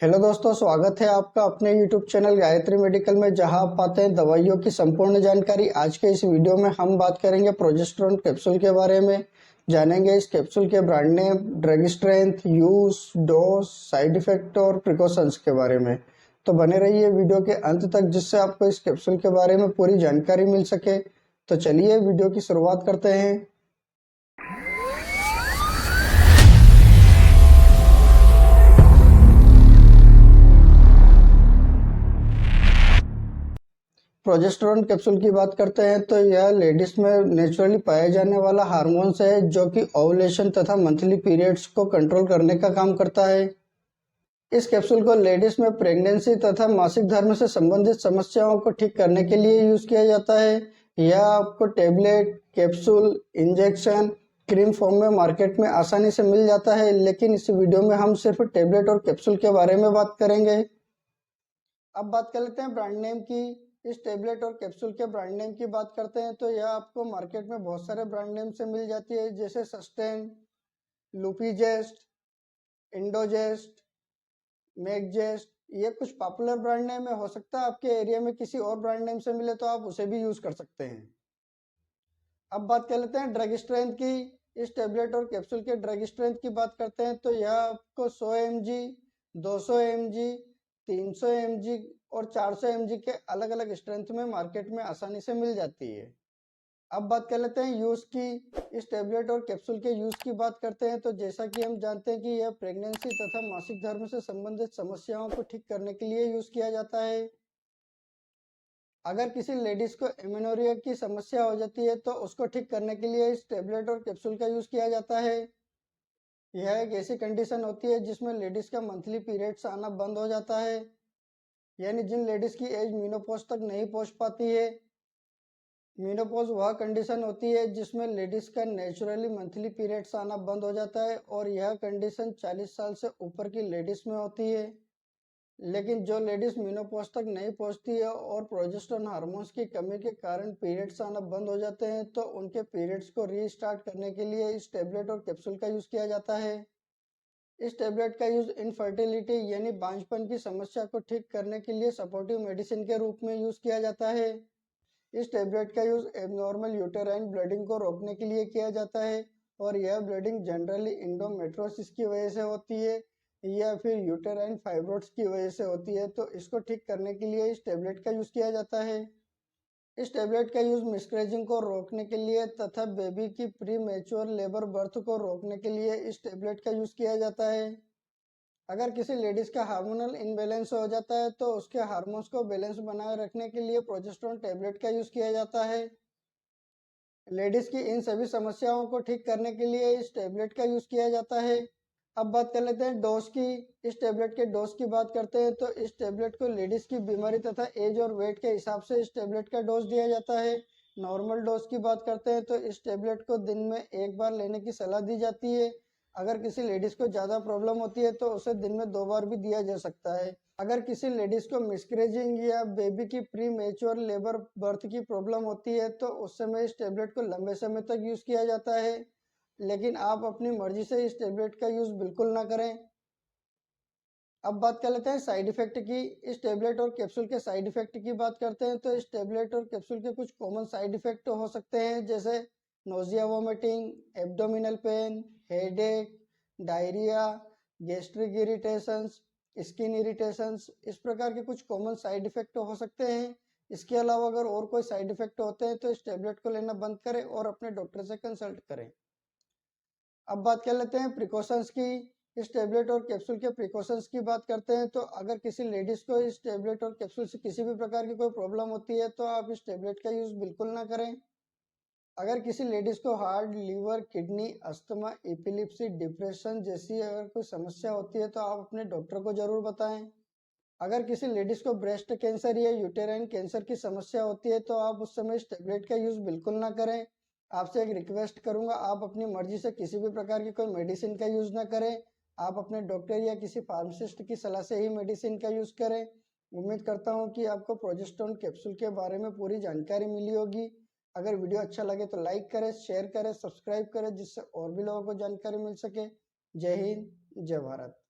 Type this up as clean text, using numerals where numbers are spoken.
Hello दोस्तों, स्वागत है आपका अपने YouTube चैनल गायत्री मेडिकल में, जहां आप पाते हैं दवाइयों की संपूर्ण जानकारी। आज के इस वीडियो में हम बात करेंगे प्रोजेस्टेरोन कैप्सूल के बारे में। जानेंगे इस कैप्सूल के brand name, drug strength, use, dose, side effect और प्रिकॉशंस के बारे में। तो बने रहिए वीडियो के अंत तक, जिससे आपको इस कैप्सूल के बारे में पूरी जानकारी मिल सके। तो चलिए वीडियो की शुरुआत करते हैं। प्रोजेस्टेरोन कैप्सूल की बात करते हैं तो यह लेडीज में नेचुरली पाया जाने वाला हार्मोन्स है, जो कि ओवुलेशन तथा मंथली पीरियड्स को कंट्रोल करने का काम करता है। इस कैप्सूल को लेडीज में प्रेगनेंसी तथा मासिक धर्म से संबंधित समस्याओं को ठीक करने के लिए यूज किया जाता है। यह आपको tablet, capsule, injection, cream form में मार्केट में आसानी से मिल जाता है, लेकिन इस वीडियो में हम सिर्फ टेबलेट और कैप्सूल के बारे में बात करेंगे। अब बात कर लेते हैं ब्रांड नेम की। इस टेबलेट और कैप्सूल के ब्रांड नेम की बात करते हैं तो यह आपको मार्केट में बहुत सारे ब्रांड नेम से मिल जाती है, जैसे सस्टेन, लुपीजेस्ट, इंडोजेस्ट, मैगजेस्ट। ये कुछ पॉपुलर ब्रांड नेम है। हो सकता है आपके एरिया में किसी और ब्रांड नेम से मिले तो आप उसे भी यूज कर सकते हैं। अब बात कर लेते हैं ड्रग स्ट्रेंथ की। इस टेबलेट और कैप्सूल के ड्रग स्ट्रेंथ की बात करते हैं तो यह आपको 100 mg, 200 mg, 300 mg और 400 mg के अलग अलग स्ट्रेंथ में मार्केट में आसानी से मिल जाती है। अब बात कर लेते हैं यूज की। इस टेबलेट और कैप्सूल के यूज की बात करते हैं तो जैसा कि हम जानते हैं कि यह प्रेगनेंसी तथा मासिक धर्म से संबंधित समस्याओं को ठीक करने के लिए यूज किया जाता है। अगर किसी लेडीज को एमेनोरिया की समस्या हो जाती है तो उसको ठीक करने के लिए इस टेबलेट और कैप्सूल का यूज किया जाता है। यह एक ऐसी कंडीशन होती है जिसमें लेडीज का मंथली पीरियड्स आना बंद हो जाता है, यानी जिन लेडीज की एज मीनोपॉज तक नहीं पहुंच पाती है। मीनोपॉज वह कंडीशन होती है जिसमें लेडीज का नेचुरली मंथली पीरियड्स आना बंद हो जाता है, और यह कंडीशन 40 साल से ऊपर की लेडीज में होती है। लेकिन जो लेडीज मेनोपॉज तक नहीं पहुंचती है और प्रोजेस्टेरोन हार्मोन्स की कमी के कारण पीरियड्स आना बंद हो जाते हैं, तो उनके पीरियड्स को रीस्टार्ट करने के लिए इस टेबलेट और कैप्सूल का यूज किया जाता है। इस टेबलेट का यूज इनफर्टिलिटी यानी बांझपन की समस्या को ठीक करने के लिए सपोर्टिव मेडिसिन के रूप में यूज किया जाता है। इस टेबलेट का यूज एबनॉर्मल यूटेराइन ब्लीडिंग को रोकने के लिए किया जाता है, और यह ब्लीडिंग जनरली इंडोमेट्रोसिस की वजह से होती है या फिर यूटेराइन फाइब्रोइड्स की वजह से होती है। तो इसको ठीक करने के लिए इस टेबलेट का यूज किया जाता है। इस टेबलेट का यूज मिसकैरेजिंग को रोकने के लिए तथा बेबी की प्री मैच्योर लेबर बर्थ को रोकने के लिए इस टेबलेट का यूज किया जाता है। अगर किसी लेडीज का हार्मोनल इनबैलेंस हो जाता है तो उसके हार्मोन्स को बैलेंस बनाए रखने के लिए प्रोजेस्टेरोन टेबलेट का यूज किया जाता है। लेडीज की इन सभी समस्याओं को ठीक करने के लिए इस टेबलेट का यूज किया जाता है। अब बात कर लेते हैं डोज की। इस टेबलेट के डोज की बात करते हैं तो इस टेबलेट को लेडीज की बीमारी तथा एज और वेट के हिसाब से इस टेबलेट का डोज दिया जाता है। नॉर्मल डोज की बात करते हैं तो इस टेबलेट को दिन में एक बार लेने की सलाह दी जाती है। अगर किसी लेडीज को ज़्यादा प्रॉब्लम होती है तो उसे दिन में 2 बार भी दिया जा सकता है। अगर किसी लेडीज को मिसकैरेजिंग या बेबी की प्री मैच्योर लेबर बर्थ की प्रॉब्लम होती है तो उस समय इस टेबलेट को लंबे समय तक यूज किया जाता है, लेकिन आप अपनी मर्जी से इस टेबलेट का यूज बिल्कुल ना करें। अब बात कर लेते हैं साइड इफेक्ट की। इस टेबलेट और कैप्सूल के साइड इफेक्ट की बात करते हैं तो इस टेबलेट और कैप्सूल के कुछ कॉमन साइड इफेक्ट हो सकते हैं, जैसे nausea, vomiting, abdominal pain, headache, diarrhoea, gastric irritations, skin irritations. इस प्रकार के कुछ कॉमन साइड इफेक्ट हो सकते हैं। इसके अलावा अगर और कोई साइड इफेक्ट होते हैं तो इस टेबलेट को लेना बंद करें और अपने डॉक्टर से कंसल्ट करें। अब बात कर लेते हैं प्रिकॉशंस की। इस टेबलेट और कैप्सूल के प्रिकॉशंस की बात करते हैं तो अगर किसी लेडीज को इस टेबलेट और कैप्सूल से किसी भी प्रकार की कोई प्रॉब्लम होती है तो आप इस टेबलेट का यूज बिल्कुल ना करें। अगर किसी लेडीज को heart, liver, kidney, asthma, epilepsy, depression जैसी अगर कोई समस्या होती है तो आप अपने डॉक्टर को जरूर बताएं। अगर किसी लेडीज को ब्रेस्ट कैंसर या यूटेराइन कैंसर की समस्या होती है तो आप उस समय इस टेबलेट का यूज बिल्कुल ना करें। आपसे एक रिक्वेस्ट करूंगा, आप अपनी मर्जी से किसी भी प्रकार की कोई मेडिसिन का यूज ना करें। आप अपने डॉक्टर या किसी फार्मासिस्ट की सलाह से ही मेडिसिन का यूज करें। उम्मीद करता हूं कि आपको प्रोजेस्टेरोन कैप्सूल के बारे में पूरी जानकारी मिली होगी। अगर वीडियो अच्छा लगे तो लाइक करें, शेयर करें, सब्सक्राइब करें, जिससे और भी लोगों को जानकारी मिल सके। जय हिंद, जय भारत।